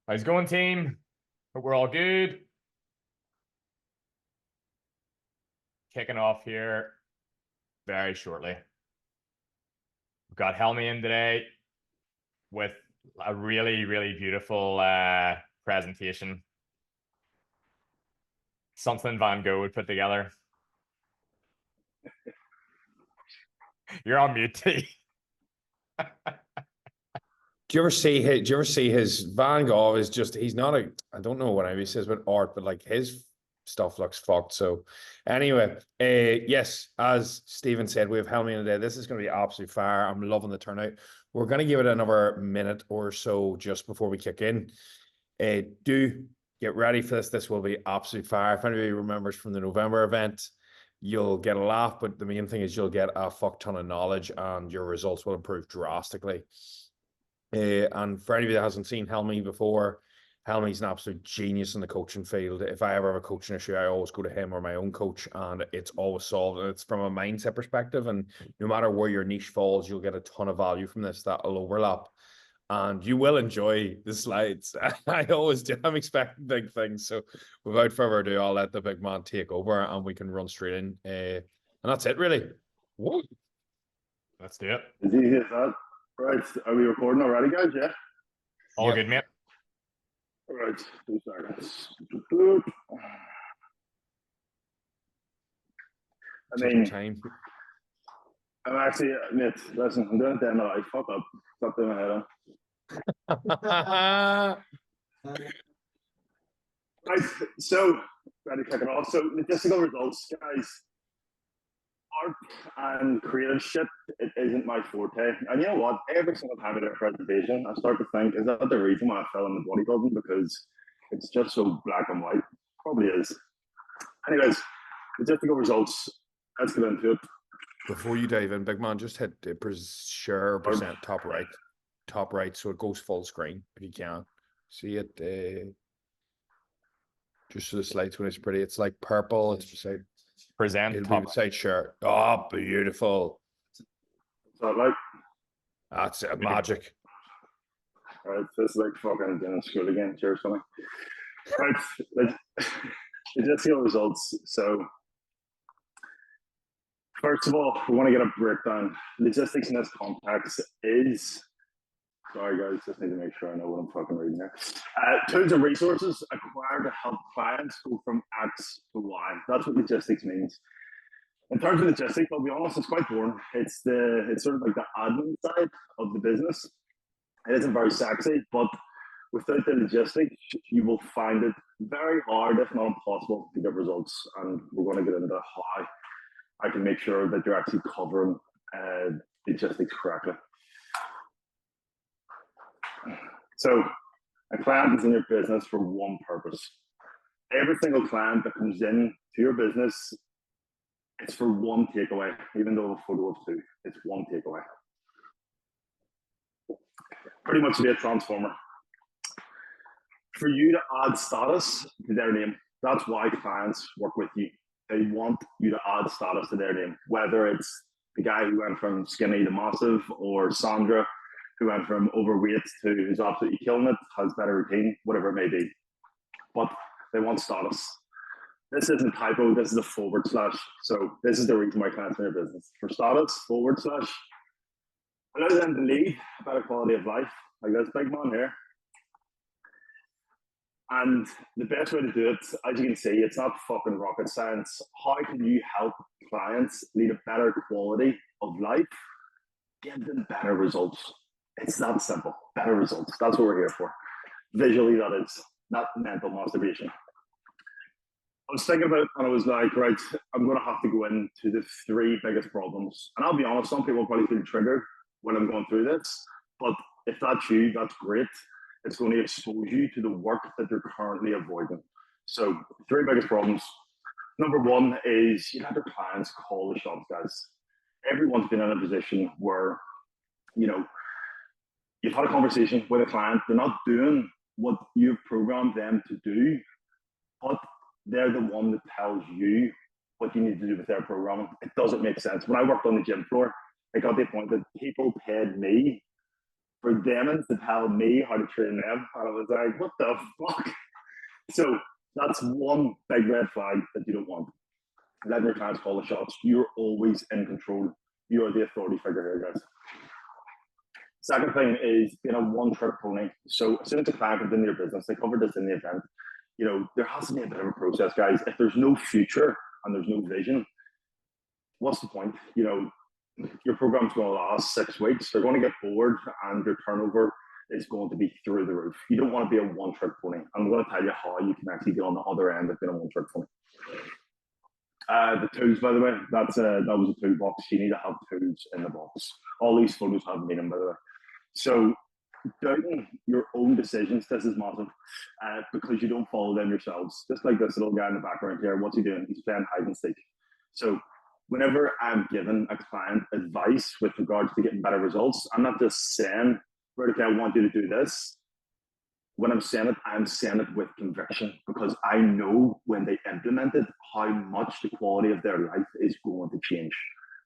How's it going, team? Hope we're all good. Kicking off here very shortly. We've got Helmi in today with a really, really beautiful presentation. Something Van Gogh would put together. You're on mute, T. Do you ever see his Van Gogh is just he's not a I don't know what he says about art, but like his stuff looks fucked. So anyway, yes, as Stephen said, we have Helmi in today. This is gonna be absolutely fire. I'm loving the turnout. We're gonna give it another minute or so just before we kick in. Do get ready for this. This will be absolute fire. If anybody remembers from the November event, you'll get a laugh, but the main thing is you'll get a fuck ton of knowledge and your results will improve drastically. And for anybody that hasn't seen Helmi before, Helmi's an absolute genius in the coaching field. If I ever have a coaching issue, I always go to him or my own coach, and it's always solved. And it's from a mindset perspective. And no matter where your niche falls, you'll get a ton of value from this that'll overlap. And you will enjoy the slides. I always do. I'm expecting big things. So without further ado, I'll let the big man take over and we can run straight in. And that's it, really. Whoa. Let's do it. As easy as that. Right, are we recording already, guys? Yeah? All Yep. good, mate. All right, 2 seconds. Take your time. I'm actually, mate, listen, I'm doing it down the life. Fuck up. Stop doing my head on. Right, so, ready to kick it off. So, logistical results, guys. Art and creative shit, it isn't my forte. And you know what? Every single time I do a presentation, I start to think, is that the reason why I fell into bodybuilding? Because it's just so black and white. Probably is. Anyways, logistical results. Let's get into it. Before you dive in, big man, just hit share percent top right, so it goes full screen if you can. See it, just so the slides when it's pretty. It's like purple. It's beside Present it'll top. be beside share. Oh, beautiful! So, like, That's magic. all right, this is like fucking doing school again. Cheers, funny. Right, logistical results. So, first of all, we want to get a breakdown. Logistics in this context is, sorry guys, just need to make sure I know what I'm fucking reading here. Tools and resources acquired to help clients go from X to Y. That's what logistics means. In terms of logistics, I'll be honest, it's quite boring. It's sort of like the admin side of the business. It isn't very sexy, but without the logistics, you will find it very hard, if not impossible, to get results. And we're going to get into how I can make sure that you're actually covering logistics correctly. So, a client is in your business for one purpose. Every single client that comes in to your business, it's for one takeaway, even though a photo of two, it's one takeaway. Pretty much to be a transformer. For you to add status to their name, that's why clients work with you. They want you to add status to their name, whether it's the guy who went from skinny to massive, or Sandra who went from overweight to who's absolutely killing it, has better routine, whatever it may be. But they want status. This isn't typo, this is a forward slash. So this is the reason why clients in your business. For status, forward slash, allow them to lead a better quality of life, like this big man here. And the best way to do it, as you can see, it's not fucking rocket science. How can you help clients lead a better quality of life? Give them better results. It's that simple. Better results. That's what we're here for. Visually, that is, not mental masturbation. I was thinking about it and I was like, right, I'm going to have to go into the 3 biggest problems. And I'll be honest, some people probably feel triggered when I'm going through this. But if that's you, that's great. It's going to expose you to the work that you're currently avoiding. So, 3 biggest problems. Number 1 is you let your clients call the shots, guys. Everyone's been in a position where, you know, you've had a conversation with a client, they're not doing what you've programmed them to do, but they're the one that tells you what you need to do with their programming. It doesn't make sense. When I worked on the gym floor, I got to the point that people paid me for them to tell me how to train them. And I was like, what the fuck? So that's one big red flag that you don't want. Letting your clients call the shots. You're always in control. You are the authority figure here, guys. Second thing is being a one-trick pony. So as soon as a client comes into your business, they covered this in the event, you know, there has to be a bit of a process, guys. If there's no future and there's no vision, what's the point? You know, your program's going to last 6 weeks. They're going to get bored and your turnover is going to be through the roof. You don't want to be a one-trick pony. I'm going to tell you how you can actually get on the other end of being a one-trick pony. The tools, by the way, that was a toolbox. You need to have tools in the box. All these photos have meaning, by the way. So doubting your own decisions, this is massive, because you don't follow them yourselves. Just like this little guy in the background here, what's he doing? He's playing hide and seek. So whenever I'm giving a client advice with regards to getting better results, I'm not just saying, right, okay, I want you to do this. When I'm saying it with conviction, because I know when they implement it, how much the quality of their life is going to change.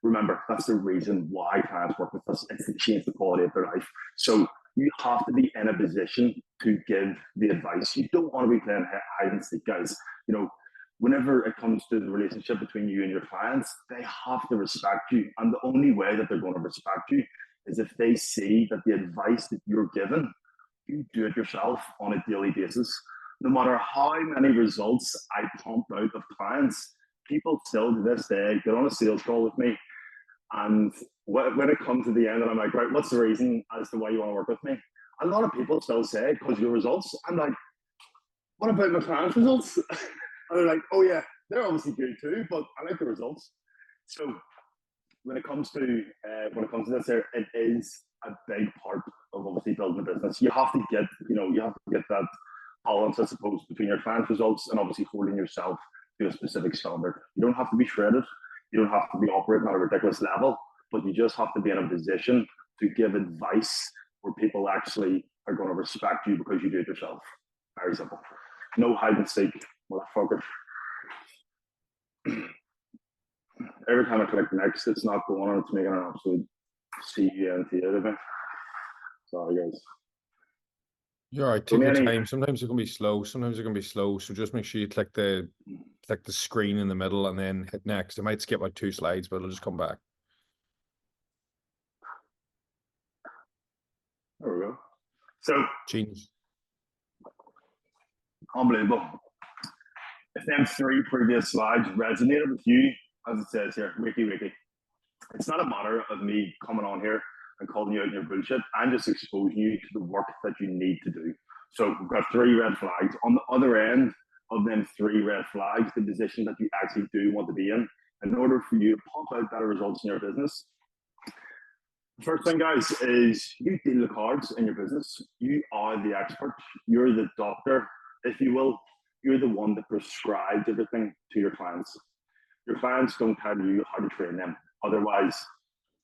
Remember, that's the reason why clients work with us. It's to change the quality of their life. So you have to be in a position to give the advice. You don't want to be playing hide and seek, guys. You know, whenever it comes to the relationship between you and your clients, they have to respect you. And the only way that they're going to respect you is if they see that the advice that you're given, you do it yourself on a daily basis. No matter how many results I pump out of clients, people still to this day get on a sales call with me. And when it comes to the end and I'm like, right, what's the reason as to why you want to work with me? A lot of people still say, because your results. I'm like, what about my clients' results? And they're like, oh yeah, they're obviously good too, but I like the results. So when it comes to this here, it is a big part of obviously building a business. You have to get that balance, I suppose, between your clients' results and obviously holding yourself to a specific standard. You don't have to be shredded. You don't have to be operating at a ridiculous level, but you just have to be in a position to give advice where people actually are going to respect you because you do it yourself. Very simple. No hide and seek, motherfucker. Every time I click next, it's not going on. It's making an absolute CUNT out of it. Sorry, guys. You're all right. Take your time. Sometimes it can be slow. Sometimes it can be slow. So just make sure you click the screen in the middle and then hit next. It might skip like 2 slides, but it'll just come back. There we go. So, Genius. Unbelievable. If them 3 previous slides resonated with you, as it says here, wiki. It's not a matter of me coming on here and calling you out in your bullshit. I'm just exposing you to the work that you need to do. So we've got 3 red flags. On the other end of them 3 red flags, the position that you actually do want to be in order for you to pump out better results in your business. The first thing, guys, is you deal the cards in your business. You are the expert. You're the doctor, if you will. You're the one that prescribes everything to your clients. Your clients don't tell you how to train them. Otherwise,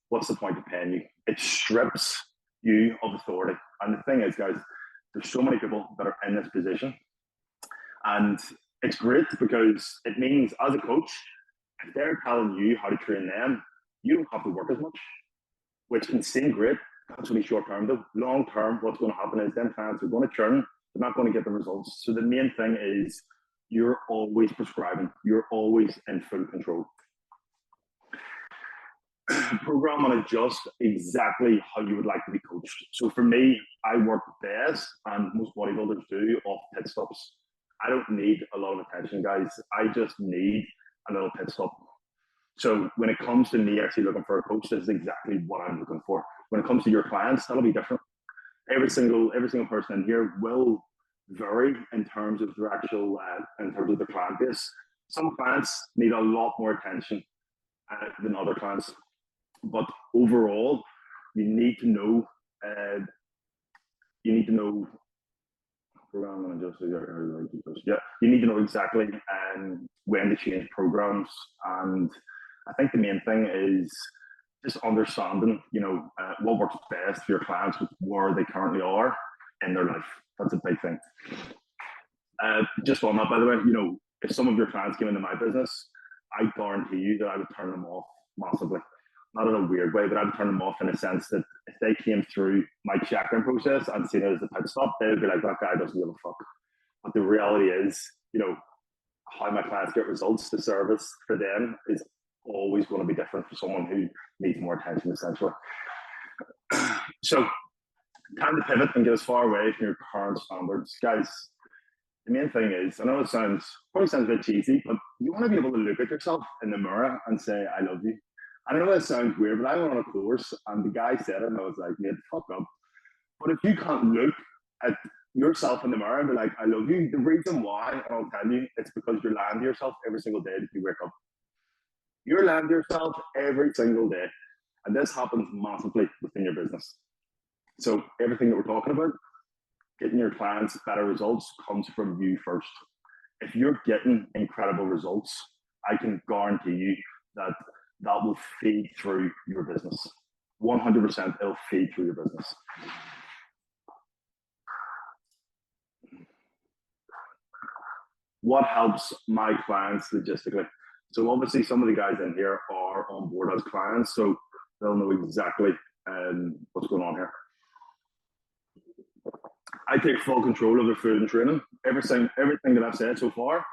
what's the point of paying you? It strips you of authority. And the thing is, guys, there's so many people that are in this position. And it's great because it means as a coach, if they're telling you how to train them, you don't have to work as much, which can seem great. That's only short term though. Long term, what's going to happen is them clients are going to churn. They're not going to get the results. So the main thing is you're always prescribing. You're always in full control. Program and adjust exactly how you would like to be coached. So for me, I work best, and most bodybuilders do, off pit stops. I don't need a lot of attention, guys. I just need a little pit stop. So when it comes to me actually looking for a coach, this is exactly what I'm looking for. When it comes to your clients, that'll be different. Every single person in here will vary in terms of their actual, in terms of the client base. Some clients need a lot more attention than other clients. But overall, you need to know. You need to know exactly when to change programs, and I think the main thing is just understanding, what works best for your clients with where they currently are in their life. That's a big thing. Just on that, by the way, if some of your clients came into my business, I guarantee you that I would turn them off massively. Not in a weird way, but I would turn them off in a sense that if they came through my check-in process and seen it as a pit stop, they would be like, that guy doesn't give a fuck. But the reality is, you know, how my clients get results, the service for them is always going to be different for someone who needs more attention, essentially. So, time to pivot and get as far away from your current standards. Guys, the main thing is, I know it probably sounds a bit cheesy, but you want to be able to look at yourself in the mirror and say, I love you. I know that sounds weird, but I went on a course and the guy said it and I was like, mate, fuck up. But if you can't look at yourself in the mirror and be like, I love you, the reason why, and I'll tell you, it's because you're lying to yourself every single day that you wake up. You're lying to yourself every single day. And this happens massively within your business. So everything that we're talking about, getting your clients better results, comes from you first. If you're getting incredible results, I can guarantee you that that will feed through your business. 100% it'll feed through your business. What helps my clients logistically? So obviously some of the guys in here are on board as clients, so they'll know exactly what's going on here. I take full control of their food and training. Everything that I've said so far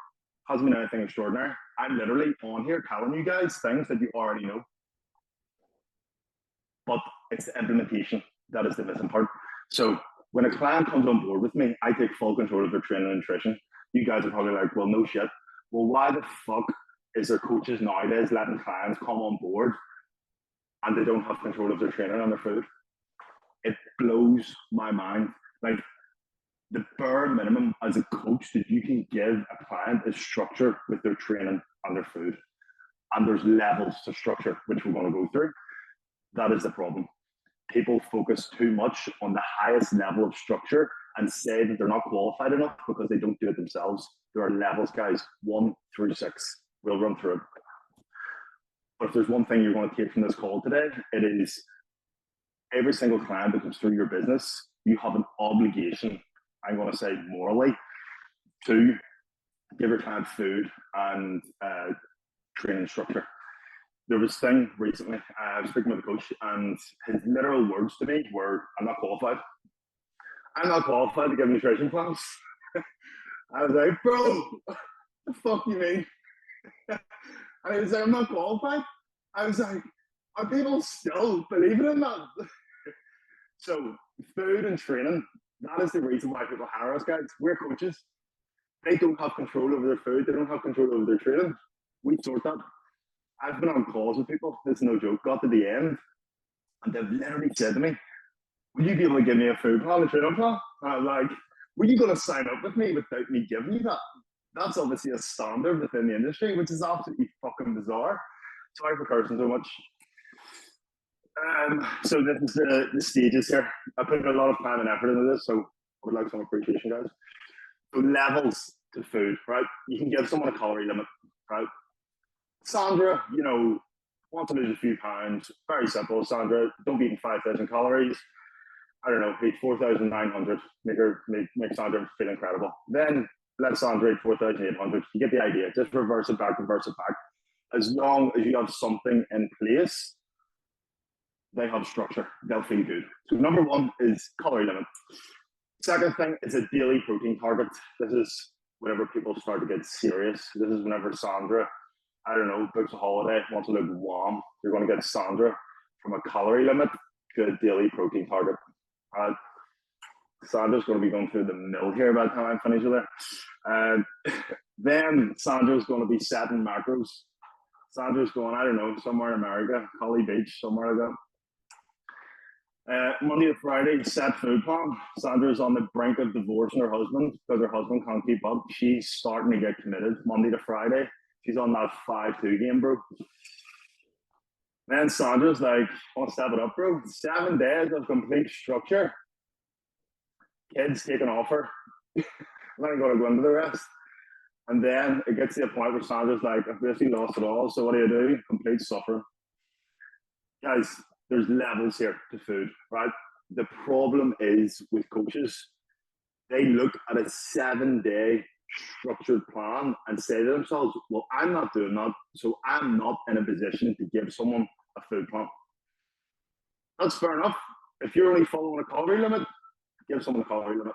hasn't been anything extraordinary. I'm literally on here telling you guys things that you already know. But it's the implementation that is the missing part. So when a client comes on board with me, I take full control of their training and nutrition. You guys are probably like, well, no shit. Well, why the fuck is there coaches nowadays letting clients come on board and they don't have control of their training and their food? It blows my mind. Like, the bare minimum as a coach that you can give a client is structure with their training and their food. And there's levels to structure, which we're going to go through. That is the problem. People focus too much on the highest level of structure and say that they're not qualified enough because they don't do it themselves. There are levels, guys, 1 through 6. We'll run through it. But if there's one thing you're going to take from this call today, it is every single client that comes through your business, you have an obligation, I'm going to say morally, to give your client food and training structure. There was a thing recently, I was speaking with a coach, and his literal words to me were, I'm not qualified. I'm not qualified to give nutrition plans. I was like, bro, what the fuck do you mean? And he was like, I'm not qualified. I was like, are people still believing in that? So food and training, that is the reason why people hire us, guys. We're coaches. They don't have control over their food. They don't have control over their training. We sort that. I've been on calls with people, it's no joke, got to the end, and they've literally said to me, would you be able to give me a food plan, a training plan? And I'm like, were you going to sign up with me without me giving you that? That's obviously a standard within the industry, which is absolutely fucking bizarre. Sorry for cursing so much. So this is the stages here. I put a lot of time and effort into this, so I would like some appreciation, guys. So levels to food, right? You can give someone a calorie limit, right? Sandra, you know, wants to lose a few pounds. Very simple, Sandra. Don't be eating 5,000 calories. I don't know, eat 4,900. Make Sandra feel incredible. Then let Sandra eat 4,800. You get the idea. Just reverse it back. As long as you have something in place, they have structure. They'll feel good. So number one is calorie limit. Second thing is a daily protein target. This is whenever people start to get serious. This is whenever Sandra, I don't know, books a holiday, wants to look warm. You're going to get Sandra from a calorie limit to a daily protein target. Sandra's going to be going through the mill here by the time I finish with her. Then Sandra's going to be setting macros. Sandra's going, I don't know, somewhere in America, Collie Beach, somewhere like that. Monday to Friday, set food plan. Sandra's on the brink of divorcing her husband because her husband can't keep up. She's starting to get committed Monday to Friday. She's on that 5-2 game, bro. Then Sandra's like, I want to step it up, bro. 7 days of complete structure. Kids taking off her. I'm not going to go into the rest. And then it gets to a point where Sandra's like, I've basically lost it all. So what do? Complete suffering. Guys, there's levels here to food, right? The problem is with coaches, they look at a 7-day structured plan and say to themselves, well, I'm not doing that, so I'm not in a position to give someone a food plan. That's fair enough. If you're only following a calorie limit, give someone a calorie limit.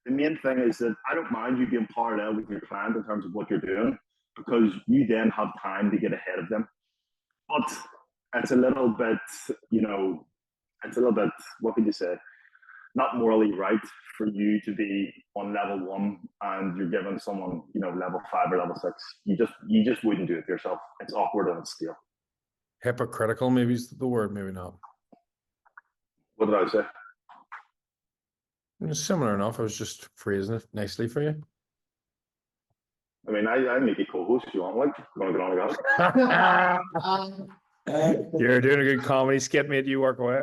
The main thing is that I don't mind you being parallel with your client in terms of what you're doing, because you then have time to get ahead of them. But it's a little bit, it's a little bit, what could you say, not morally right for you to be on level 1 and you're giving someone, level 5 or level 6. You just wouldn't do it yourself. It's awkward and it's stale. Hypocritical, maybe is the word, maybe not. What did I say? It's similar enough. I was just phrasing it nicely for you. I mean, I make a co-host if you want, like, you want to get on about it? You're doing a good comedy skit, mate. You work away.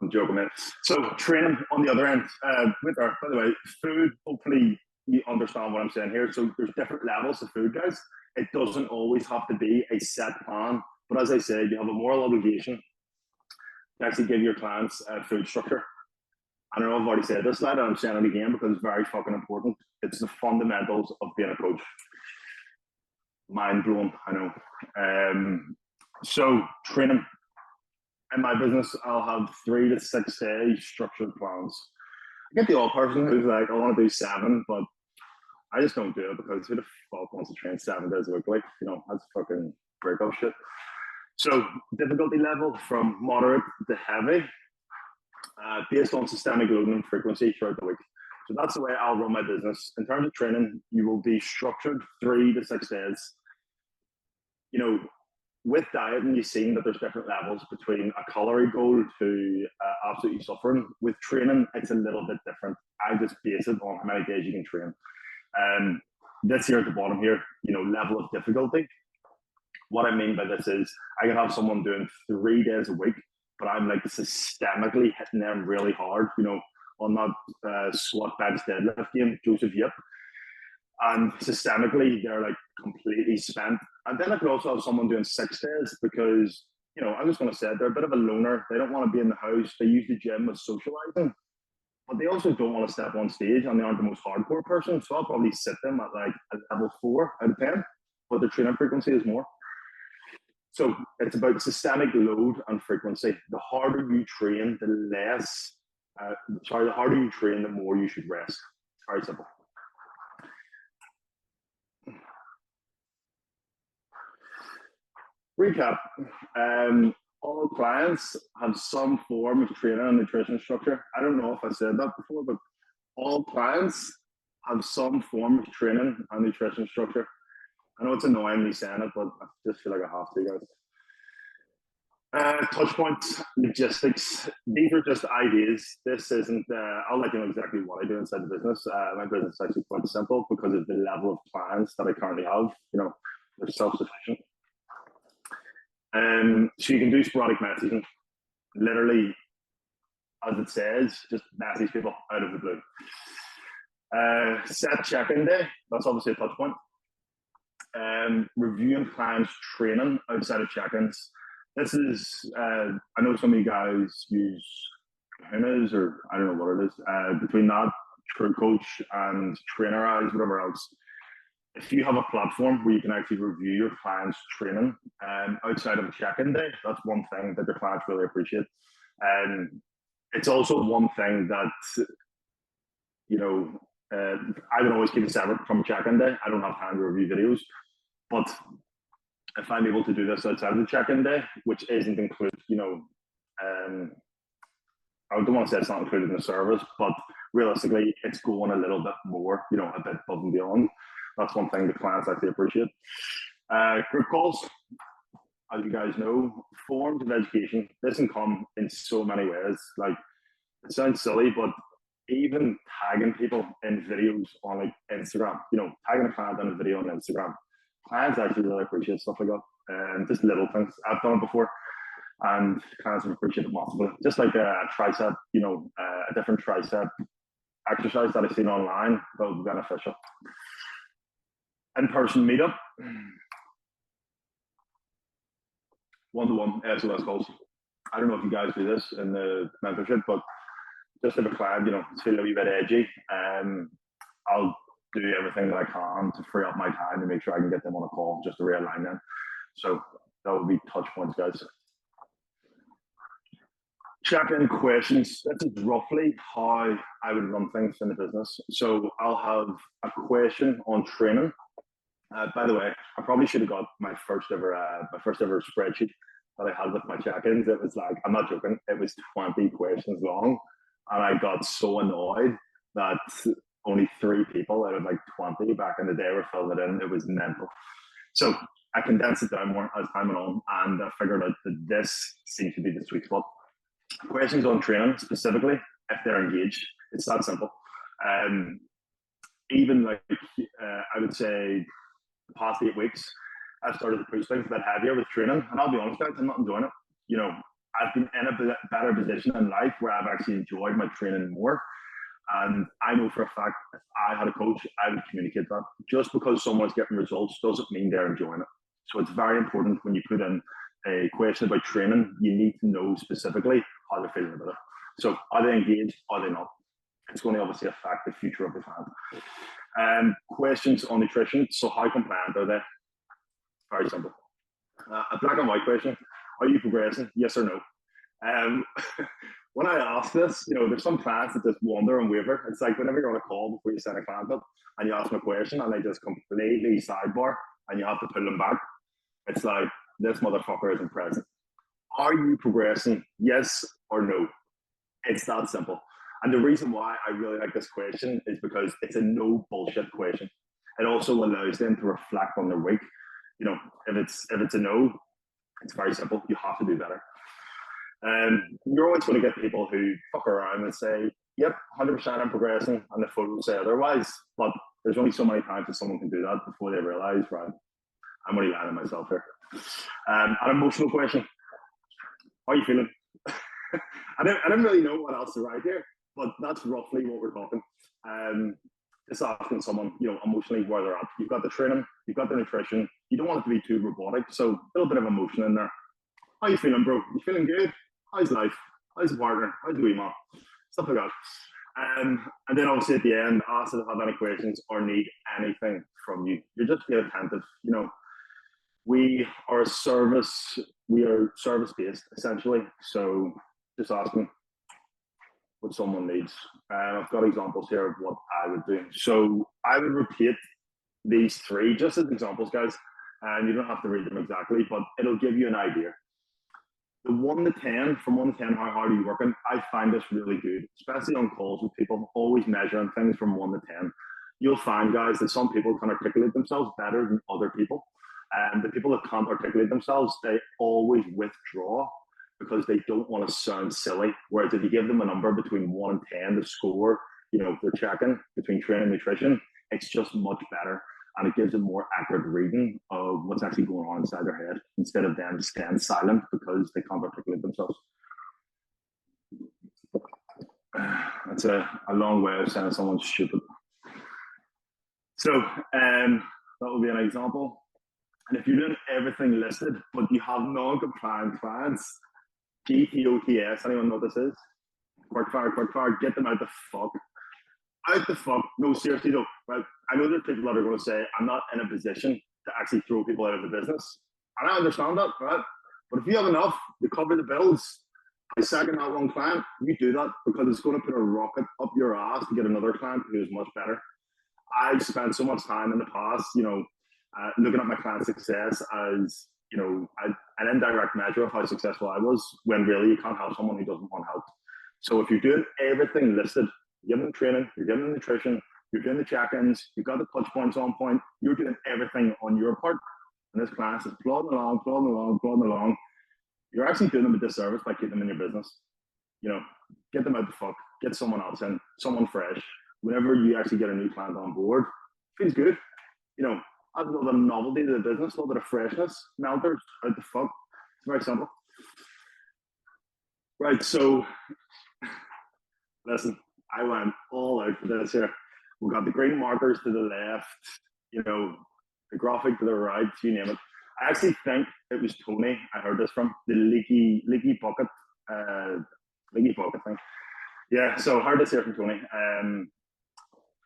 I'm joking, man. So training on the other end, by the way, food, hopefully you understand what I'm saying here. So there's different levels of food, guys. It doesn't always have to be a set plan. But as I said, you have a moral obligation to actually give your clients a food structure. I know I've already said this, lad, and I'm saying it again because it's very fucking important. It's the fundamentals of being a coach. Mind blowing, I know. So training. In my business, I'll have 3 to 6 day structured plans. I get the odd person who's like, I want to do 7, but I just don't do it because who the fuck wants to train 7 days a week? Like, that's fucking breakup shit. So difficulty level from moderate to heavy, based on systemic loading and frequency throughout the week. So that's the way I'll run my business. In terms of training, you will be structured 3 to 6 days. With dieting, you've seen that there's different levels between a calorie goal to absolutely suffering. With training, it's a little bit different. I just base it on how many days you can train. This here at the bottom here, level of difficulty. What I mean by this is I can have someone doing 3 days a week, but I'm like systemically hitting them really hard, on that squat bench deadlift game, Joseph Yip. And systemically, they're like completely spent. And then I could also have someone doing 6 days because, I'm just going to say it, they're a bit of a loner. They don't want to be in the house. They use the gym as socializing, but they also don't want to step on stage and they aren't the most hardcore person. So I'll probably sit them at like a level 4 out of 10, but the training frequency is more. So it's about systemic load and frequency. The harder you train, the harder you train, the more you should rest. Very simple. Recap. All clients have some form of training and nutrition structure. I don't know if I said that before, but all clients have some form of training and nutrition structure. I know it's annoying me saying it, but I just feel like I have to, guys. Touch points, logistics. These are just ideas. This isn't, I'll let you know exactly what I do inside the business. My business is actually quite simple because of the level of clients that I currently have. They're self-sufficient. So you can do sporadic messaging. Literally, as it says, just message people out of the blue. Set check-in day. That's obviously a touch point. Reviewing clients' training outside of check-ins. This is, I know some of you guys use Kahunas or I don't know what it is. Between that, True Coach and Trainerize, whatever else. If you have a platform where you can actually review your clients' training outside of a check-in day, that's one thing that your clients really appreciate. It's also one thing that, I would always keep it separate from check-in day. I don't have time to review videos, but if I'm able to do this outside of the check-in day, which isn't included, I don't want to say it's not included in the service, but realistically, it's going a little bit more, a bit above and beyond. That's one thing the clients actually appreciate. Group calls, as you guys know, forms of education. This can come in so many ways. Like, it sounds silly, but even tagging people in videos on like Instagram, tagging a client in a video on Instagram, clients actually really appreciate stuff like that. And just little things. I've done it before, and clients have appreciated it massively. Just like a tricep, a different tricep exercise that I've seen online that would be beneficial. In-person meetup, one-to-one SOS calls. I don't know if you guys do this in the mentorship, but just if a client, it's feeling a wee bit edgy, I'll do everything that I can to free up my time to make sure I can get them on a call just to realign them. So that would be touch points, guys. Check-in questions. This is roughly how I would run things in the business. So I'll have a question on training. By the way, I probably should have got my first ever spreadsheet that I had with my check-ins. It was like, I'm not joking, it was 20 questions long, and I got so annoyed that only 3 people out of like 20 back in the day were filling it in. It was mental. So I condensed it down more as time went on, and I figured out that this seems to be the sweet spot. Questions on training specifically, if they're engaged, it's that simple. Even like I would say the past 8 weeks, I've started to push things a bit heavier with training, and I'll be honest, guys, I'm not enjoying it. You know, I've been in a better position in life where I've actually enjoyed my training more. And I know for a fact, if I had a coach, I would communicate that. Just because someone's getting results doesn't mean they're enjoying it. So it's very important when you put in a question about training, you need to know specifically how they're feeling about it. So are they engaged? Are they not? It's going to obviously affect the future of the client. Questions on nutrition. So how compliant are they? Very simple. A black and white question. Are you progressing? Yes or no? When I ask this, you know, there's some clients that just wander and waver. It's like whenever you're on a call before you send a client up and you ask them a question and they just completely sidebar and you have to pull them back. It's like, this motherfucker isn't present. Are you progressing? Yes or no? It's that simple. And the reason why I really like this question is because it's a no bullshit question. It also allows them to reflect on their week. You know, if it's a no, it's very simple. You have to do better. You're always going to get people who fuck around and say, yep, 100% I'm progressing, and the photo will say otherwise. But there's only so many times that someone can do that before they realize, right, I'm only lying to myself here. An emotional question. How are you feeling? I don't really know what else to write here, but that's roughly what we're talking. Just asking someone, you know, emotionally where they're at. You've got the training, you've got the nutrition. You don't want it to be too robotic, so a little bit of emotion in there. How you feeling, bro? You feeling good? How's life? How's the partner? How's the wee mom? Stuff like that. And then obviously at the end, ask if they have any questions or need anything from you. You're just being attentive. You know, we are service based essentially. So just asking what someone needs. I've got examples here of what I would do. So I would repeat these 3 just as examples, guys. And you don't have to read them exactly, but it'll give you an idea. The 1 to 10, from 1 to 10, how hard are you working? I find this really good, especially on calls with people, always measuring things from 1 to 10. You'll find, guys, that some people can articulate themselves better than other people. And the people that can't articulate themselves, they always withdraw because they don't want to sound silly. Whereas if you give them a number between 1 and 10 to score, you know, they're checking between training and nutrition, it's just much better. And it gives a more accurate reading of what's actually going on inside their head instead of them staying silent because they can't articulate themselves. That's a long way of saying someone's stupid. So that will be an example. And if you're doing everything listed, but you have non-compliant clients, GTOTS, anyone know what this is? Quick fire, get them out the fuck. Out the fuck. No, seriously though. Right? I know there's people that are going to say, I'm not in a position to actually throw people out of the business. And I understand that, right? But if you have enough to cover the bills, by sacking that one client, you do that because it's going to put a rocket up your ass to get another client who is much better. I spent so much time in the past, you know, looking at my client success as, you know, an indirect measure of how successful I was, when really you can't help someone who doesn't want help. So if you're doing everything listed, you're giving them training, you're giving them nutrition, you're doing the check-ins, you've got the touch points on point, you're doing everything on your part. And this class is plodding along. You're actually doing them a disservice by keeping them in your business. You know, get them out the fuck, get someone else in, someone fresh. Whenever you actually get a new client on board, feels good. You know, add a little bit of novelty to the business, a little bit of freshness, melters out the fuck. It's very simple. Right, so listen, I went all out for this here. We've got the green markers to the left, you know, the graphic to the right, you name it. I actually think it was Tony I heard this from, the leaky bucket thing. Yeah, so I heard this here from Tony.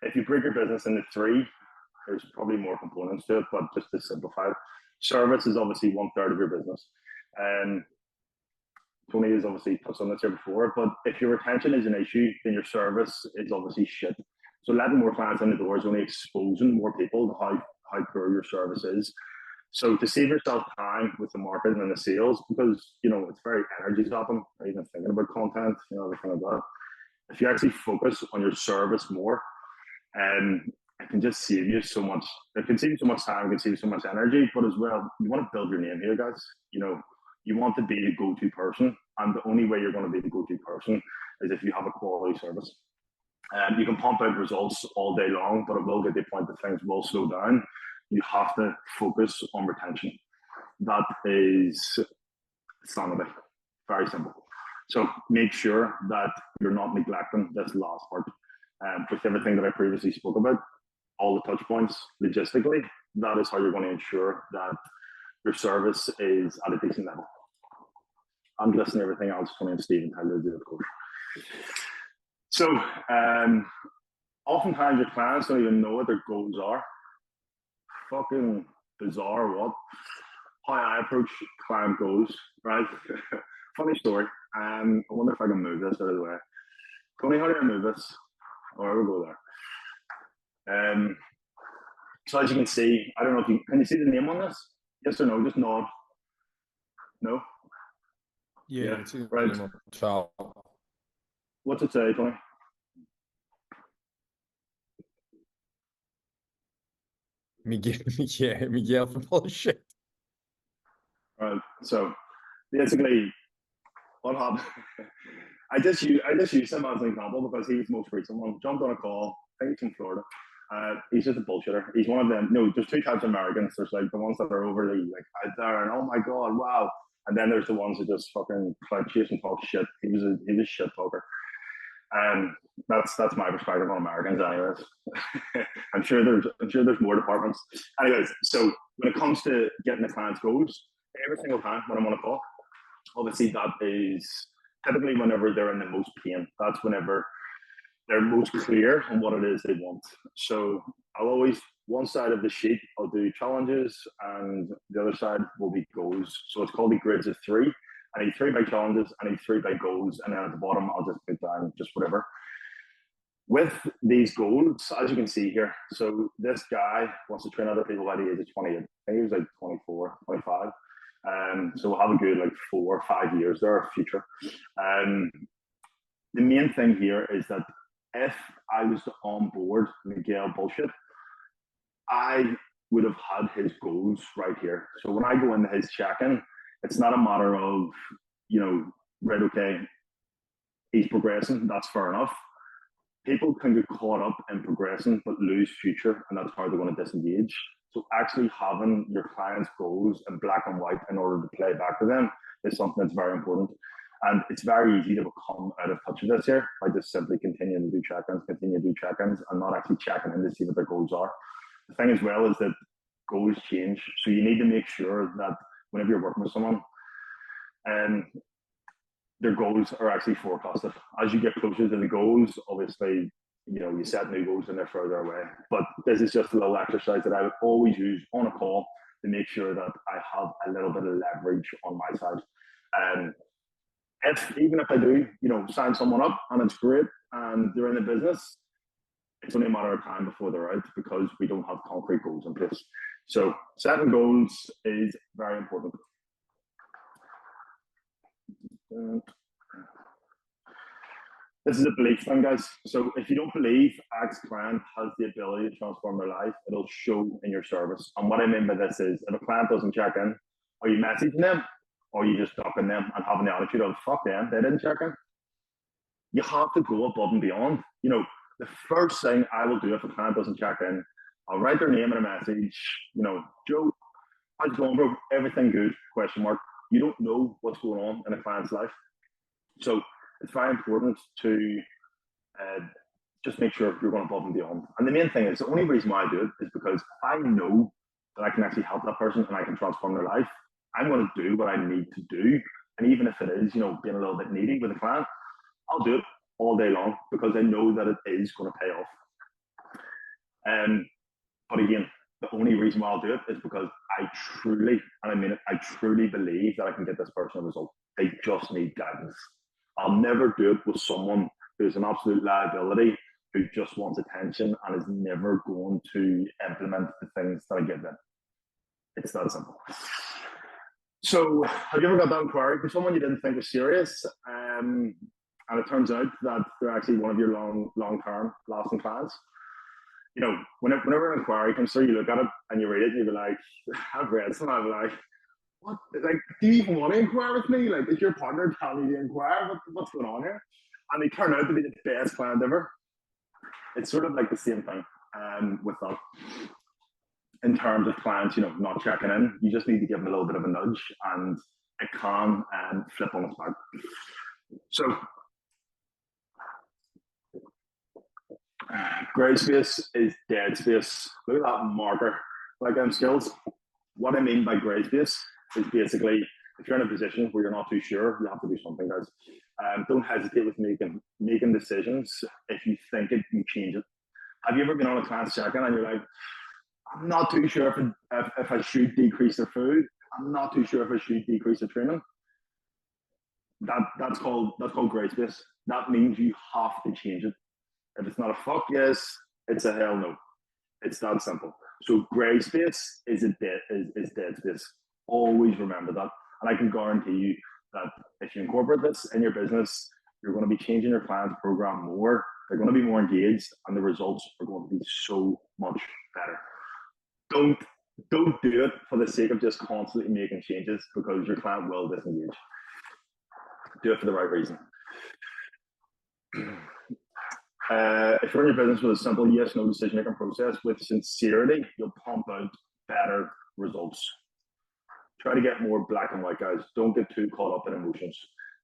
If you break your business into 3, there's probably more components to it, but just to simplify it, service is obviously 1/3 of your business. Tony has obviously touched on this here before, but if your retention is an issue, then your service is obviously shit. So letting more clients in the door is only exposing more people to how poor your service is. So to save yourself time with the marketing and the sales, because it's very energy zapping, even thinking about content, everything like that. If you actually focus on your service more, it can just save you so much. It can save you so much time, it can save you so much energy, but as well, you want to build your name here, guys. You want to be the go-to person, and the only way you're going to be the go-to person is if you have a quality service. You can pump out results all day long, but it will get to the point that things will slow down. You have to focus on retention. That is sanity. Very simple. So make sure that you're not neglecting this last part. With everything that I previously spoke about, all the touch points logistically, that is how you're going to ensure that your service is at a decent level. I'm listening to everything else Tony and Stephen tell you to do, of course. So oftentimes your clients don't even know what their goals are. Fucking bizarre what? How I approach client goals, right? Funny story. I wonder if I can move this out of the way. Tony, how do I move this? All right, we'll go there. So as you can see, I don't know if can you see the name on this? Yes or no? Just nod. No? Yeah, right. What's it say, Tony? Miguel for bullshit. Right. So basically, what happened? I just used him as an example because he was the most recent one. Jumped on a call. I think he's from Florida. He's just a bullshitter. He's one of them. No, there's two types of Americans. There's like the ones that are overly like out there and oh my god, wow. And then there's the ones that just fucking clout chase and talk shit. He was a shit talker. That's my perspective on Americans, anyways. I'm sure there's more departments. Anyways, so when it comes to getting the client's goals, every single time when I'm on a call, obviously that is typically whenever they're in the most pain. That's whenever they're most clear on what it is they want. So I'll always, one side of the sheet, I'll do challenges and the other side will be goals. So it's called the grids of three. I need 3 by challenges, I need 3 by goals, and then at the bottom, I'll just put down just whatever. With these goals, as you can see here, so this guy wants to train other people by the age of 28. I think he was like 24, 25. So we'll have a good like 4 or 5 years there, future. The main thing here is that if I was to onboard Miguel bullshit, I would have had his goals right here. So when I go into his check-in, it's not a matter of, right, okay, he's progressing, that's fair enough. People can get caught up in progressing but lose future, and that's how they're going to disengage. So actually having your client's goals in black and white in order to play back to them is something that's very important. And it's very easy to become out of touch with this here by just simply continuing to do check-ins, and not actually checking in to see what their goals are. The thing as well is that goals change. So you need to make sure that whenever you're working with someone, their goals are actually forecasted. As you get closer to the goals, obviously, you set new goals and they're further away. But this is just a little exercise that I would always use on a call to make sure that I have a little bit of leverage on my side. And even if I do, sign someone up and it's great and they're in the business, it's only a matter of time before they're out because we don't have concrete goals in place. So setting goals is very important. This is a belief thing, guys. So if you don't believe X client has the ability to transform their life, it'll show in your service. And what I mean by this is, if a client doesn't check in, are you messaging them? Or are you just ducking them and having the attitude of, fuck them, they didn't check in? You have to go above and beyond. The first thing I will do if a client doesn't check in, I'll write their name in a message. Joe, how's it going, bro? Everything good? ? You don't know what's going on in a client's life. So it's very important to just make sure you're going above and beyond. And the main thing is, the only reason why I do it is because I know that I can actually help that person and I can transform their life. I'm going to do what I need to do. And even if it is, being a little bit needy with a client, I'll do it all day long because I know that it is going to pay off. But again, the only reason why I'll do it is because I truly, and I mean it, I truly believe that I can get this person a result. They just need guidance. I'll never do it with someone who's an absolute liability, who just wants attention and is never going to implement the things that I give them. It's that simple. So, have you ever got that inquiry from someone you didn't think was serious, and it turns out that they're actually one of your long-term lasting clients? You know, whenever an inquiry comes through, you look at it and you read it, and you'll be like, I've read some, I'll be like, what? Like, do you even want to inquire with me? Like, is your partner telling you to inquire? What's going on here? And they turn out to be the best client ever. It's sort of like the same thing with that. In terms of clients, you know, not checking in, you just need to give them a little bit of a nudge, and it can flip on its back. So, grey space is dead space. Look at that marker, like skills. What I mean by grey space is basically, if you're in a position where you're not too sure, you have to do something, guys. Don't hesitate with making decisions. If you think it, you change it. Have you ever been on a client's check-in and you're like, I'm not too sure if I should decrease their food. I'm not too sure if I should decrease their training. That's called grey space. That means you have to change it. If it's not a fuck yes, it's a hell no. It's that simple. So grey space is dead space. Always remember that. And I can guarantee you that if you incorporate this in your business, you're going to be changing your client's program more. They're going to be more engaged, and the results are going to be so much better. Don't do it for the sake of just constantly making changes, because your client will disengage. Do it for the right reason. If you're in your business with a simple yes/no decision-making process with sincerity, you'll pump out better results. Try to get more black and white, guys. Don't get too caught up in emotions.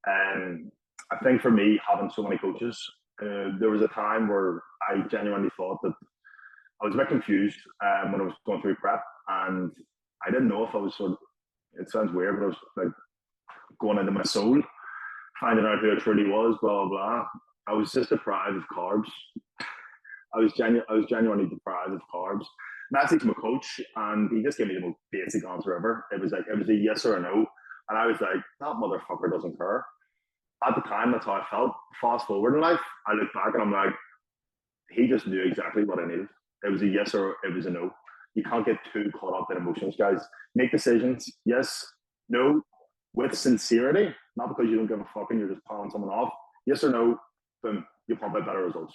I think for me, having so many coaches, there was a time where I genuinely thought that I was a bit confused when I was going through prep, and I didn't know if I was it sounds weird, but I was like going into my soul, finding out who I truly was, blah, blah, blah. I was just deprived of carbs. I was genuinely deprived of carbs. Messaged my coach, and he just gave me the most basic answer ever. It was a yes or a no. And I was like, that motherfucker doesn't care. At the time, that's how I felt. Fast forward in life, I look back and I'm like, he just knew exactly what I needed. It was a yes or it was a no. You can't get too caught up in emotions, guys. Make decisions, yes, no, with sincerity, not because you don't give a fuck and you're just palming someone off. Yes or no, boom, you pump out better results.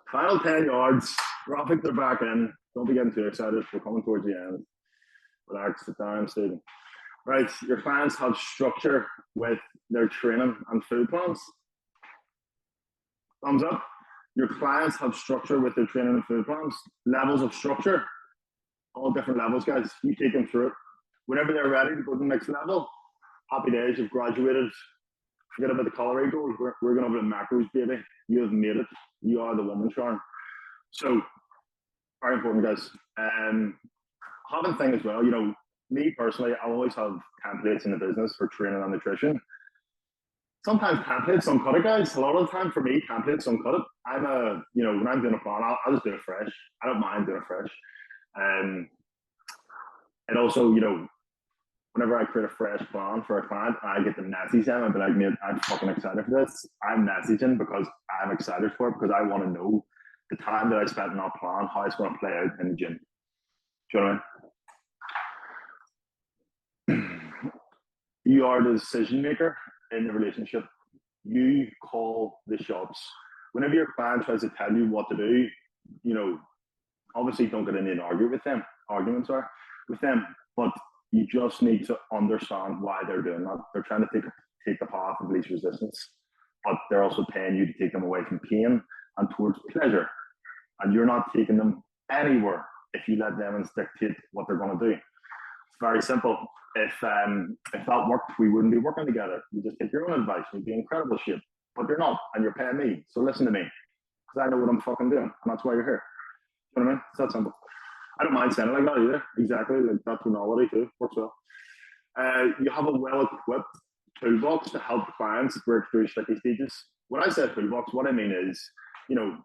Final 10 yards, graphic, they're back in. Don't be getting too excited. We're coming towards the end. Relax, sit down, Stephen. Right, your clients have structure with their training and food plans. Thumbs up. Your clients have structure with their training and food plans. Levels of structure, all different levels, guys. You take them through it. Whenever they're ready to go to the next level, happy days, you've graduated. Forget about the calorie goals. We're going over the macros, baby. You have made it. You are the woman, Sharon. So, very important, guys. Having thing as well, you know, me personally, I always have templates in the business for training and nutrition. Sometimes templates, some cut it, guys. A lot of the time for me, templates, some cut it. When I'm doing a plan, I'll just do it fresh. I don't mind doing it fresh. And also, you know, whenever I create a fresh plan for a client, I get the message them and be like, mate, I'm fucking excited for this. I'm messaging because I'm excited for it, because I want to know the time that I spent in that plan, how it's going to play out in the gym. Do you know what I mean? You are the decision maker in the relationship. You call the shots. Whenever your client tries to tell you what to do, you know, obviously don't get in and arguments with them, but you just need to understand why they're doing that. They're trying to take the path of least resistance, but they're also paying you to take them away from pain and towards pleasure. And you're not taking them anywhere if you let them dictate what they're going to do. It's very simple. If that worked, we wouldn't be working together. You just take your own advice. You'd be incredible shit. But you're not, and you're paying me. So listen to me, because I know what I'm fucking doing, and that's why you're here. You know what I mean? It's that simple. I don't mind saying it like that either. Exactly, like that tonality too. Works well. You have a well-equipped toolbox to help clients work through sticky stages. When I say toolbox, what I mean is, you know,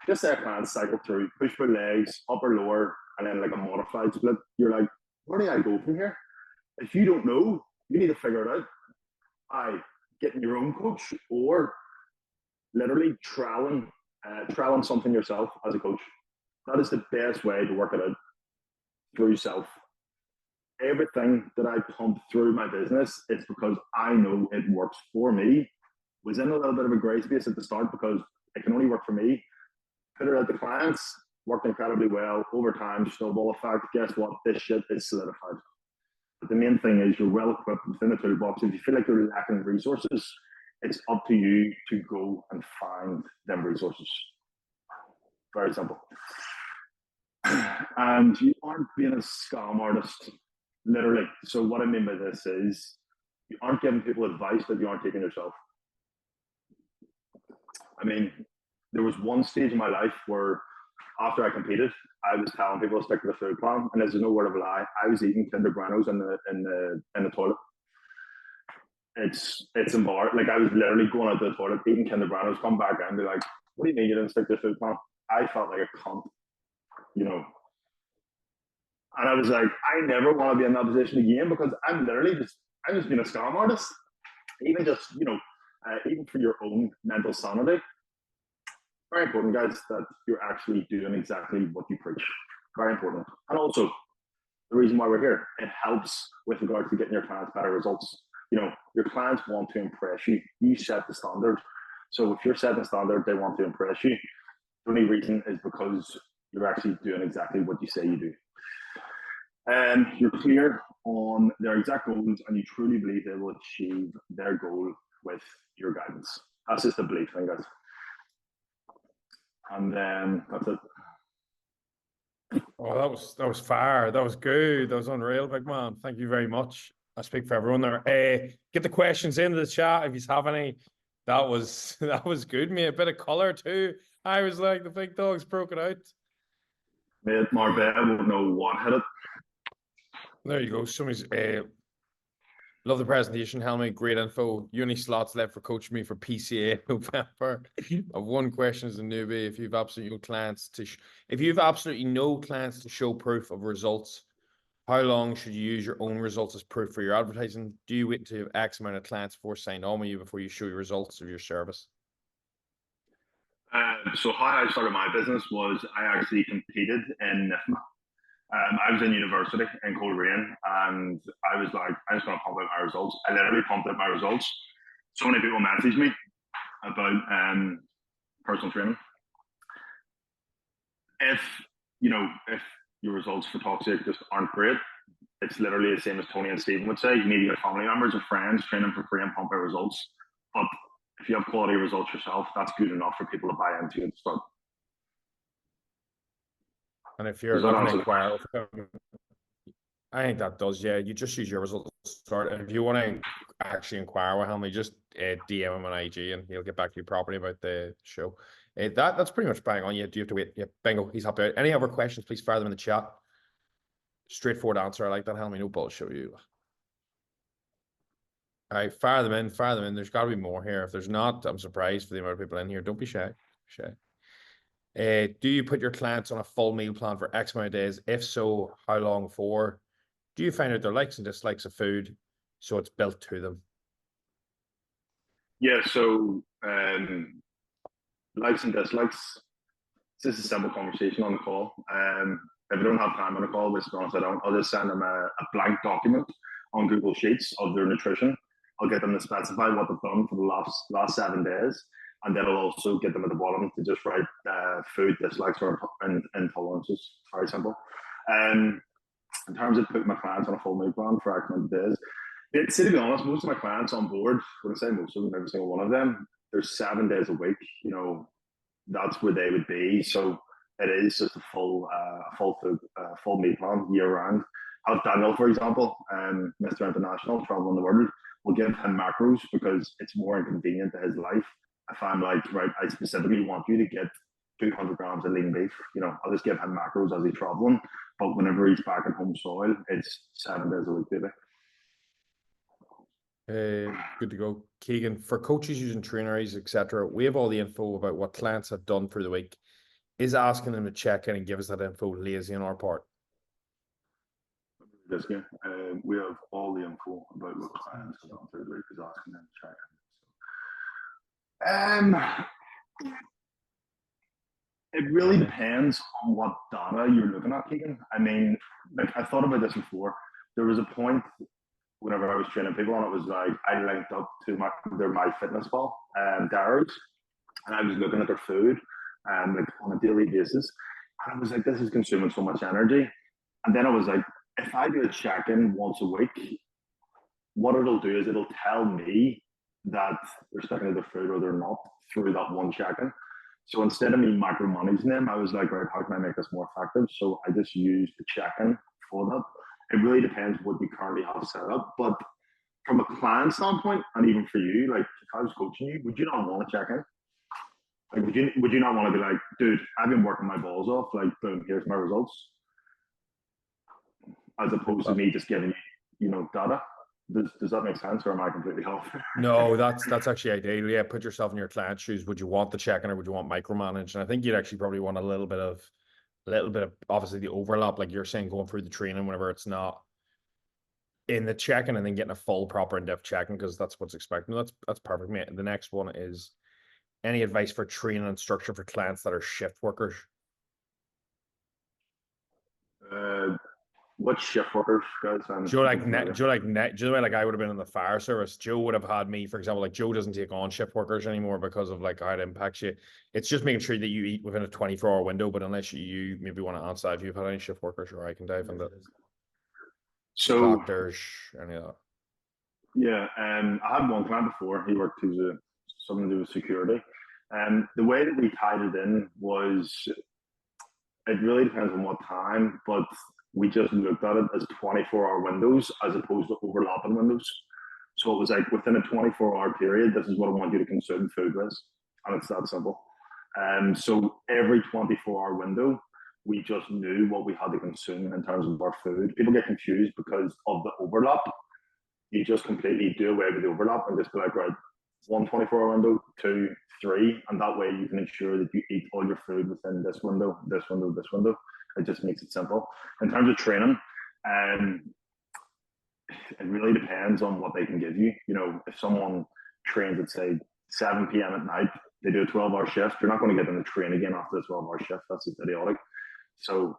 just say a client cycle through push-pull legs, upper, lower, and then like a modified split. You're like, where do I go from here? If you don't know, You need to figure it out. Getting your own coach or literally trialing something yourself as a coach. That is the best way to work it out for yourself. Everything that I pump through my business, it's because I know it works for me. Was in a little bit of a gray space at the start because it can only work for me. Put it out to clients, worked incredibly well. Over time, snowball effect. Guess what? This shit is solidified. But the main thing is you're well equipped within the toolbox. If you feel like you're lacking resources, it's up to you to go and find them resources. Very simple. And you aren't being a scam artist, literally. So what I mean by this is you aren't giving people advice that you aren't taking yourself. I mean, there was one stage in my life where after I competed, I was telling people to stick to the food plan, and there's no word of a lie. I was eating Kinder Granos in the toilet. It's embarrassing. Like I was literally going out to the toilet, eating Kinder Granos, come back and be like, "What do you mean you didn't stick to the food plan?" I felt like a cunt, you know. And I was like, I never want to be in that position again because I'm just being a scam artist. Even just, even for your own mental sanity. Very important, guys, that you're actually doing exactly what you preach. Very important. And also, the reason why we're here, it helps with regards to getting your clients better results. Your clients want to impress you. You set the standard. So if you're setting the standard, they want to impress you. The only reason is because you're actually doing exactly what you say you do. You're clear on their exact goals and you truly believe they will achieve their goal with your guidance. That's just a belief thing, guys. And then that's it. Oh, that was fire. That was good. That was unreal, big man. Thank you very much. I speak for everyone there. Get the questions into the chat if you have any. That was good, mate. A bit of colour too. I was like, the big dogs broke it out. Mate, Marbella won't know what hit it. There you go. Somebody's love the presentation, Helmi. Great info. Uni slots left for Coach Me for PCA in November. I've one question as a newbie. If you've absolutely no clients to show proof of results, how long should you use your own results as proof for your advertising? Do you wait until you have X amount of clients signed on with you before you show your results of your service? So how I started my business was I actually competed in NIFMA. I was in university in Coleraine and I was like, I just want to pump out my results. I literally pumped out my results. So many people messaged me about personal training. If your results for toxic just aren't great, it's literally the same as Tony and Stephen would say. You need to get family members or friends, train them for free and pump out results. But if you have quality results yourself, that's good enough for people to buy into it. So, and if you're looking to inquire, I think that does, yeah. You just use your results to start. And if you want to actually inquire with Helmi, just DM him on IG and he'll get back to you properly about the show. That's pretty much bang on. You do have to wait. Yeah, bingo. He's happy out. Any other questions, please fire them in the chat. Straightforward answer. I like that, Helmi. No bullshit with you. All right, fire them in. There's got to be more here. If there's not, I'm surprised for the amount of people in here. Don't be shy. Do you put your clients on a full meal plan for X amount of days? If so, how long for? Do you find out their likes and dislikes of food so it's built to them? Yeah, so likes and dislikes. It's just a simple conversation on the call. If I don't have time on the call, which to be honest I don't, I'll just send them a blank document on Google Sheets of their nutrition. I'll get them to specify what they've done for the last 7 days. And then I'll also get them at the bottom to just write food dislikes or intolerances. Very simple. In terms of putting my clients on a full meal plan for X amount of days, to be honest, most of my clients on board, when I say most of them, every single one of them, there's 7 days a week. That's where they would be. So it is just a full meal plan year round. Have Daniel, for example, Mr. International, traveling the world, will give him macros because it's more inconvenient to his life. If I'm like, right, I specifically want you to get 200 grams of lean beef, I'll just give him macros as he's traveling. But whenever he's back in home soil, it's 7 days a week, baby. Good to go. Keegan, for coaches using trainers, etc., we have all the info about what clients have done for the week. Is asking them to check in and give us that info lazy on our part? This game, we have all the info about what clients have gone through the week is asking them to check in. It really depends on what data you're looking at, Keegan. I mean, like I thought about this before. There was a point whenever I was training people, and it was like I linked up to their MyFitnessPal diaries, and I was looking at their food, like on a daily basis, and I was like, this is consuming so much energy. And then I was like, if I do a check-in once a week, what it'll do is it'll tell me that they're sticking to their food or they're not through that one check-in. So instead of me micromanaging them, I was like, right, how can I make this more effective? So I just used the check-in for that. It really depends what you currently have set up. But from a client standpoint, and even for you, like if I was coaching you, would you not want to check in? Like, would you not want to be like, dude, I've been working my balls off. Like, boom, here's my results, as opposed to me just giving you, data. Does that make sense, or am I completely off? No, that's actually ideal. Yeah, put yourself in your client's shoes. Would you want the check-in or would you want micromanage? And I think you'd actually probably want a little bit of obviously the overlap, like you're saying, going through the training whenever it's not in the check-in and then getting a full proper in-depth check-in because that's what's expected. That's perfect, mate. And the next one is any advice for training and structure for clients that are shift workers? What shift workers, guys? Joe, like I would have been in the fire service. Joe would have had me, for example, like Joe doesn't take on shift workers anymore because of like how it impacts you. It's just making sure that you eat within a 24-hour window. But unless you maybe want to answer if you've had any shift workers, or I can dive into So doctors, any of that. yeah, I had one client before. He worked as something to do with security. And the way that we tied it in was it really depends on what time, but we just looked at it as 24-hour windows as opposed to overlapping windows. So it was like within a 24-hour period, this is what I want you to consume food with. And it's that simple. So every 24-hour window, we just knew what we had to consume in terms of our food. People get confused because of the overlap. You just completely do away with the overlap and just be like, right, 1 24-hour window, 2, 3, and that way you can ensure that you eat all your food within this window, this window, this window. It just makes it simple. In terms of training, it really depends on what they can give you. If someone trains at say 7 p.m. at night, they do a 12-hour shift, you're not going to get them to train again after the 12-hour shift. That's just idiotic. So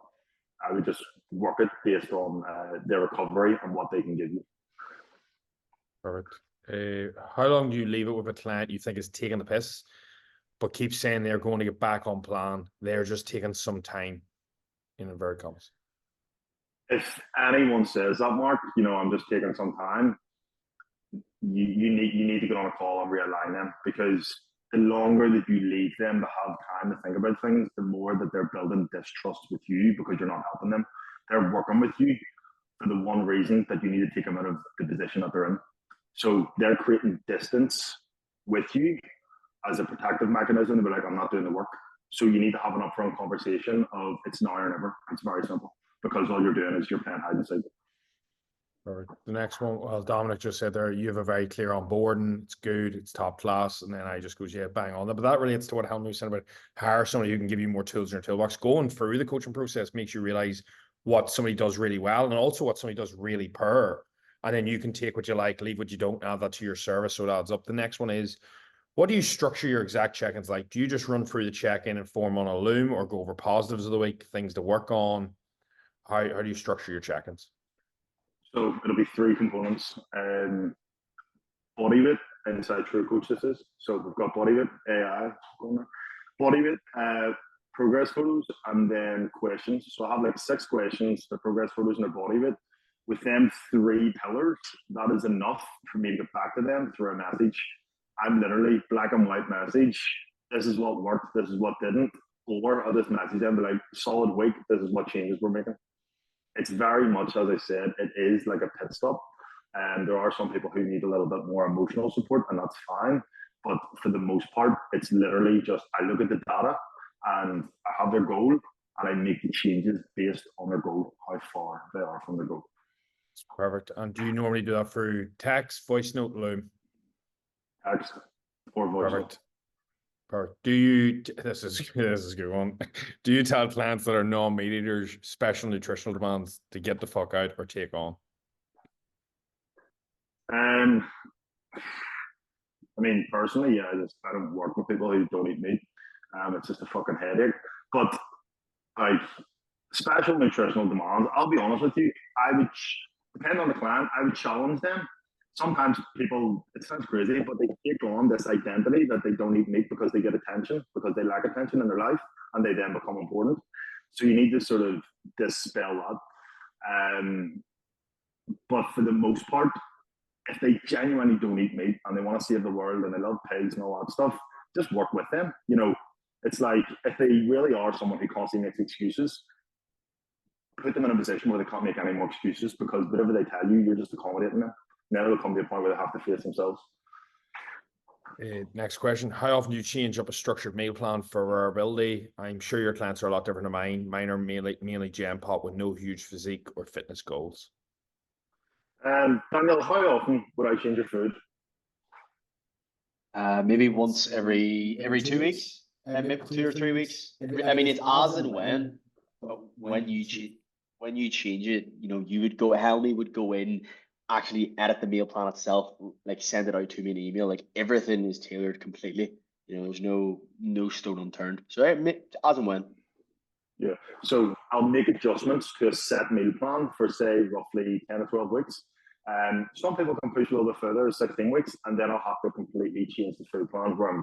I would just work it based on their recovery and what they can give you. Perfect. How long do you leave it with a client you think is taking the piss, but keep saying they're going to get back on plan? They're just taking some time, in inverted commas. If anyone says that, Mark, I'm just taking some time, you need to get on a call and realign them, because the longer that you leave them to have time to think about things, the more that they're building distrust with you because you're not helping them. They're working with you for the one reason that you need to take them out of the position that they're in. So they're creating distance with you as a protective mechanism to be like, I'm not doing the work. So you need to have an upfront conversation of it's now or never. It's very simple because all you're doing is you're playing hide and seek. Perfect. The next one, well, Dominic just said there, you have a very clear onboarding. It's good. It's top class. And then I just goes, yeah, bang on that. But that relates to what Helmi was saying about hire somebody who can give you more tools in your toolbox. Going through the coaching process makes you realize what somebody does really well and also what somebody does really poor. And then you can take what you like, leave what you don't, add that to your service so it adds up. The next one is, what do you structure your exact check-ins like? Do you just run through the check-in and form on a loom, or go over positives of the week, things to work on? How do you structure your check-ins? So it'll be 3 components. Body weight inside True Coach this is. So we've got body weight, AI, body weight, progress photos, and then questions. So I have like 6 questions, the progress photos and the body weight. With them 3 pillars, that is enough for me to get back to them through a message. I'm literally black and white message. This is what worked, this is what didn't. Or I'll just message them, be like, solid week, this is what changes we're making. It's very much, as I said, it is like a pit stop. And there are some people who need a little bit more emotional support, and that's fine. But for the most part, it's literally just I look at the data and I have their goal and I make the changes based on their goal, how far they are from the goal. Perfect. And do you normally do that through text, voice note, loom? Text or voice. Perfect. Or do you, this is a good one. Do you tell clients that are non-meat eaters special nutritional demands to get the fuck out or take on? Um, I mean, personally, yeah, I don't work with people who don't eat meat. It's just a fucking headache. But like special nutritional demands, I'll be honest with you, I would depend on the client, I would challenge them. Sometimes people, it sounds crazy, but they take on this identity that they don't eat meat because they get attention, because they lack attention in their life, and they then become important. So you need to sort of dispel that. But for the most part, if they genuinely don't eat meat and they want to save the world and they love pigs and all that stuff, just work with them. You know, it's like if they really are someone who constantly makes excuses, put them in a position where they can't make any more excuses, because whatever they tell you, you're just accommodating them. Then it'll come to a point where they have to face themselves. Next question. How often do you change up a structured meal plan for variability? I'm sure your clients are a lot different than mine. Mine are mainly gem pot with no huge physique or fitness goals. Daniel, how often would I change your food? Maybe once every 2 weeks, maybe 2 or 3 weeks. I mean, it's as and when, but when you change it, you know, you would go, Helmi would go in, actually edit the meal plan itself, like send it out to me in an email. Like everything is tailored completely. You know, there's no stone unturned. So as and when. Yeah. So I'll make adjustments to a set meal plan for say roughly 10 or 12 weeks. Some people can push a little bit further, 16 weeks, and then I'll have to completely change the food plan where I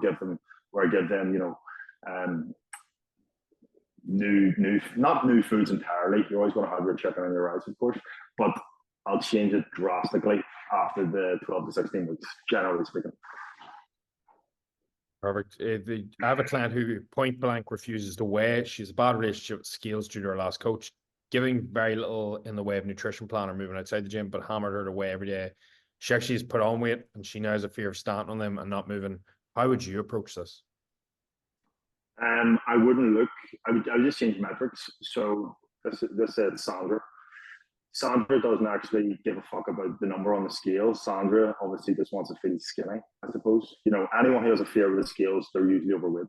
give them, you know, not new foods entirely. You're always going to have your chicken and your rice, of course, but I'll change it drastically after the 12 to 16 weeks, generally speaking. Perfect. I have a client who point blank refuses to weigh. She's a bad relationship with scales due to her last coach, giving very little in the way of nutrition plan or moving outside the gym, but hammered her to weigh every day. She actually has put on weight and she now has a fear of standing on them and not moving. How would you approach this? I wouldn't look. I would just change metrics. So this said Sandra. Sandra doesn't actually give a fuck about the number on the scale. Sandra obviously just wants to feel skinny, I suppose. You know, anyone who has a fear of the scales, they're usually overweight.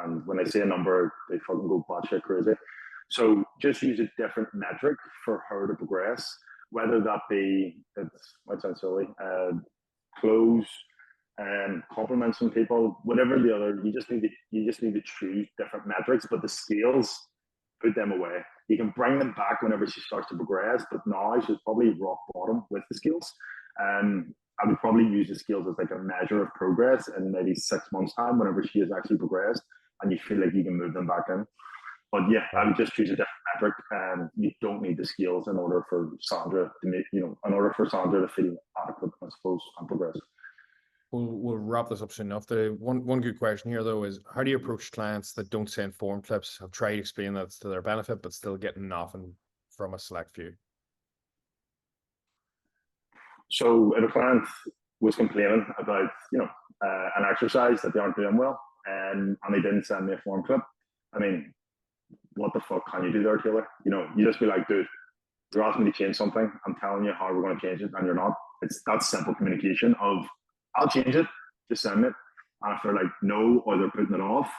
And when they say a number, they fucking go batshit crazy. So just use a different metric for her to progress, whether that be, it might sound silly, clothes, compliments from people, whatever the other, you just need to choose different metrics, but the scales, put them away. You can bring them back whenever she starts to progress, but now she's probably rock bottom with the skills. I would probably use the skills as like a measure of progress in maybe 6 months' time, whenever she has actually progressed, and you feel like you can move them back in. But yeah, I would just choose a different metric, and you don't need the skills in order for Sandra to make, you know, in order for Sandra to feel adequate, I suppose, and progress. We'll wrap this up soon enough. The one good question here though is, how do you approach clients that don't send form clips? I've tried to explain that to their benefit, but still getting nothing from a select few. So if a client was complaining about, you know, an exercise that they aren't doing well, and they didn't send me a form clip, I mean, what the fuck can you do there, Taylor? You know, you just be like, dude, you're asking me to change something. I'm telling you how we're going to change it, and you're not. It's that simple communication of, I'll change it, just send it. And if they're like, no, or they're putting it off,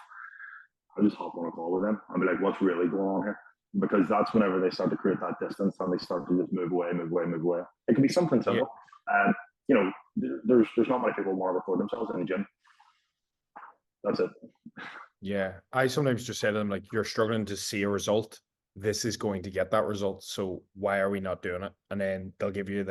I'll just hop on a call with them and be like, what's really going on here? Because that's whenever they start to create that distance and they start to just move away. It can be something simple. Yeah. You know, there's not many people want to record themselves in the gym. That's it. Yeah. I sometimes just say to them, like, you're struggling to see a result. This is going to get that result. So why are we not doing it? And then they'll give you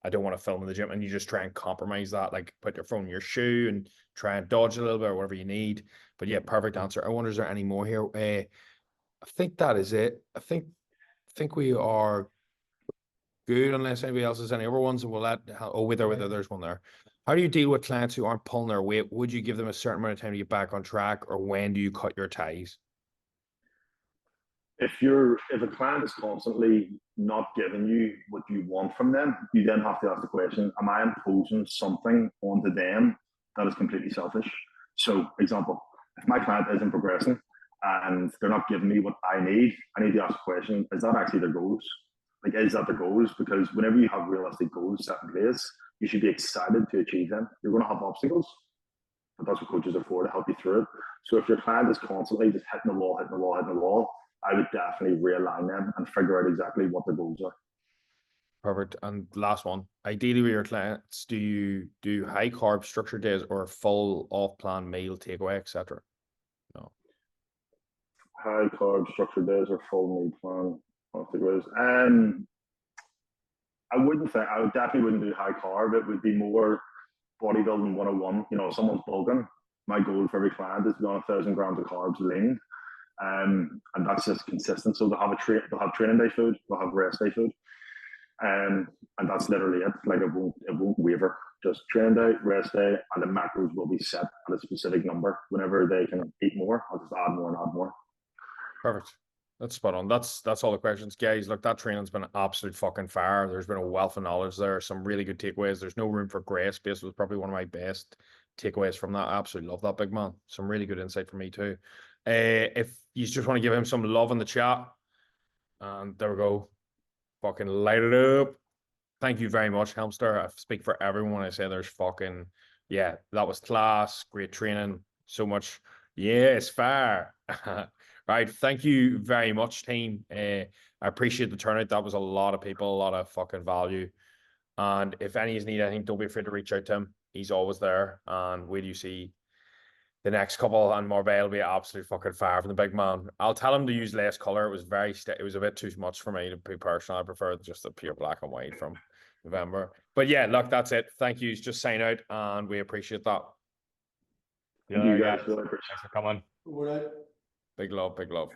I don't want to film in the gym, and you just try and compromise that, like put your phone in your shoe and try and dodge a little bit or whatever you need. But yeah, perfect answer. I wonder, is there any more here? I think that is it. I think we are good, unless anybody else has any other ones, and we'll let, there's one there. How do you deal with clients who aren't pulling their weight? Would you give them a certain amount of time to get back on track, or when do you cut your ties? If a client is constantly not giving you what you want from them, you then have to ask the question, am I imposing something onto them that is completely selfish? So, example, if my client isn't progressing and they're not giving me what I need to ask the question, is that actually their goals? Like, is that their goals? Because whenever you have realistic goals set in place, you should be excited to achieve them. You're going to have obstacles, but that's what coaches are for, to help you through it. So if your client is constantly just hitting the wall, hitting the wall, hitting the wall, I would definitely realign them and figure out exactly what their goals are. Perfect. And last one. Ideally, with your clients, do you do high carb structured days or full off plan meal takeaway, etc.? No. High carb structured days or full meal plan. I wouldn't think, I would definitely wouldn't do high carb. It would be more bodybuilding 101. You know, if someone's bulking, my goal for every client is to be on 1,000 grams of carbs lean. And that's just consistent. So they'll have training day food, they'll have rest day food. And that's literally it. Like it won't waver. Just training day, rest day, and the macros will be set at a specific number. Whenever they can eat more, I'll just add more and add more. Perfect. That's spot on. That's all the questions, guys. Look, that training's been absolute fucking fire. There's been a wealth of knowledge there. Some really good takeaways. There's no room for grey space. Was probably one of my best takeaways from that. I absolutely love that big man. Some really good insight for me too. If you just want to give him some love in the chat, and there we go. Fucking light it up. Thank you very much, Helmster. I speak for everyone when I say there's fucking, yeah, that was class. Great training. So much. Yes, fair. Right. Thank you very much, team. I appreciate the turnout. That was a lot of people, a lot of fucking value. And if any of you need anything, don't be afraid to reach out to him. He's always there. And wait do you see the next couple, and Marbella will be absolute fucking fire from the big man. I'll tell him to use less color. It was it was a bit too much for me to be personal. I prefer just the pure black and white from November. But yeah, look, that's it. Thank you. Just sign out, and we appreciate that. Yeah, You guys guys. really appreciate it. Thanks for coming. Big love, big love.